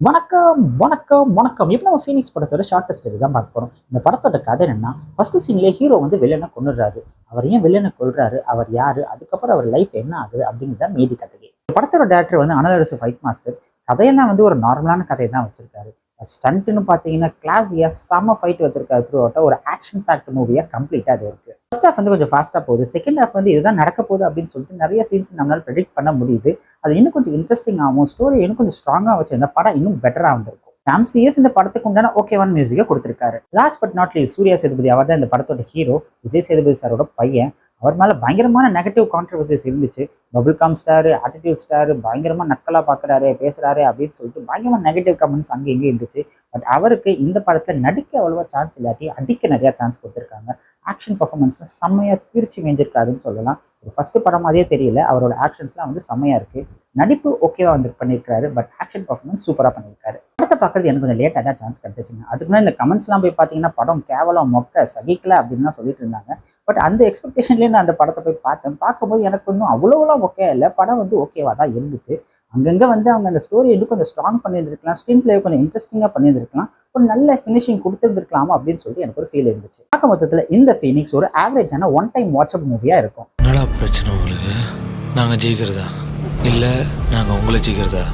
வணக்கம் வணக்கம் வணக்கம். இப்போ நம்ம ஃபீனிக்ஸ் படத்தோட ஷார்ட்டஸ்ட் தான் பார்க்க போறோம். இந்த படத்தோட கதை என்னன்னா, ஃபர்ஸ்ட் சீன்லேயே ஹீரோ வந்து வில்லனை கொன்னுடுறாரு. அவர் ஏன் வில்லனை கொல்றாரு, அவர் யாரு, அதுக்கப்புறம் அவர் லைஃப் என்ன ஆகுது அப்படிங்கிறத மீதி கதையே. இந்த படத்தோட டேரக்டர் வந்து அனலரசு ஃபைட் மாஸ்டர். கதையெல்லாம் வந்து ஒரு நார்மலான கதையை தான் வச்சிருக்காரு. ஸ்டண்ட்னு பார்த்தீங்கன்னா கிளாஸியா செம ஃபைட் வச்சிருக்காரு. த்ரூ அவுட்டா ஒரு ஆக்ஷன் பேக்ட் மூவியா கம்ப்ளீட்டா அது இருக்கு. ஃபர்ஸ்ட் ஹாஃப் வந்து கொஞ்சம் ஃபாஸ்டா போகுது. செகண்ட் ஹாஃப் வந்து இதுதான் நடக்க போகுது அப்படின்னு சொல்லிட்டு நிறைய சீன்ஸ் நம்மளால ப்ரெடிக்ட் பண்ண முடியுது. அது இன்னும் கொஞ்சம் இன்ட்ரெஸ்டிங் ஆகும். ஸ்டோரி இன்னும் கொஞ்சம் ஸ்ட்ராங்கா வச்சிருந்தா படம் இன்னும் பெட்டரா வந்திருக்கும். சாம் சிஎஸ் இந்த படத்துக்கு உண்டான ஓகேவான மியூசிக்கை கொடுத்திருக்காரு. Last but not least Surya Sethupathi அவர் தான் இந்த படத்தோட ஹீரோ. விஜய் சேதுபதி சாரோட பையன். அவர் மேல பயங்கரமான நெகட்டிவ் கான்ட்ரவர்சிஸ் இருந்துச்சு. Bubble com star, attitude star, பயங்கரமா நக்கலா பாக்குறாரு, பேசுறாரு அப்படின்னு சொல்லிட்டு பயங்கரமா நெகட்டிவ் கமெண்ட்ஸ் அங்கே இங்கே இருந்துச்சு. பட் அவருக்கு இந்த படத்துல நடிக்க அவ்வளவா சான்ஸ் இல்லாட்டி அடிக்க நிறைய சான்ஸ் கொடுத்துருக்காங்க. ஆக்ஷன் பர்ஃபார்மன்ஸ்ல செம்மையா பிரிச்சு மேஞ்சிருக்காருன்னு சொல்லலாம். ஒரு ஃபர்ஸ்ட் படம் மாதிரியே தெரியல. அவரோட ஆக்ஷன்ஸ்லாம் வந்து செம்மையா இருக்கு. நடிப்பு ஓகேவா வந்து பண்ணியிருக்காரு. பட் ஆக்ஷன் பர்ஃபார்மன்ஸ் சூப்பரா பண்ணியிருக்காரு. படத்தை பார்க்கறது எனக்கு கொஞ்சம் லேட்டாக தான் சான்ஸ் கிடைச்சிச்சுங்க. அதுக்கு முன்னாடி இந்த கமெண்ட்ஸ்லாம் போய் பார்த்தீங்கன்னா படம் கேவலம் மொக்க சகிக்கல அப்படின்னு தான் சொல்லிட்டு இருந்தாங்க. பட் அந்த எக்ஸ்பெக்டேஷன்லேயே நான் அந்த படத்தை போய் பார்த்தேன். பார்க்கும்போது எனக்கு இன்னும் அவ்வளோலாம் ஓகே இல்லை. படம் வந்து ஓகேவா தான் இருந்துச்சு. அங்கங்கே வந்து அவங்க அந்த ஸ்டோரி இன்னும் கொஞ்சம் ஸ்ட்ராங் பண்ணியிருந்திருக்கலாம். ஸ்க்ரீன் பிளே கொஞ்சம் இன்ட்ரெஸ்டிங்காக பண்ணியிருந்திருக்கலாம். ஒரு நல்ல ஃபினிஷிங் கொடுத்துருந்துருக்கலாமா அப்படின்னு சொல்லிட்டு எனக்கு ஒரு ஃபீல் இருந்துச்சு. பார்க்க மொத்தத்தில் இந்த ஃபீனிக்ஸ் ஒரு ஆவரேஜான ஒன் டைம் வாட்சப் மூவியா இருக்கும். என்னடா பிரச்சனை உங்களுக்கு? நாங்கள் ஜெயிக்கிறதா இல்லை நாங்கள் உங்களை ஜெயிக்கிறதா?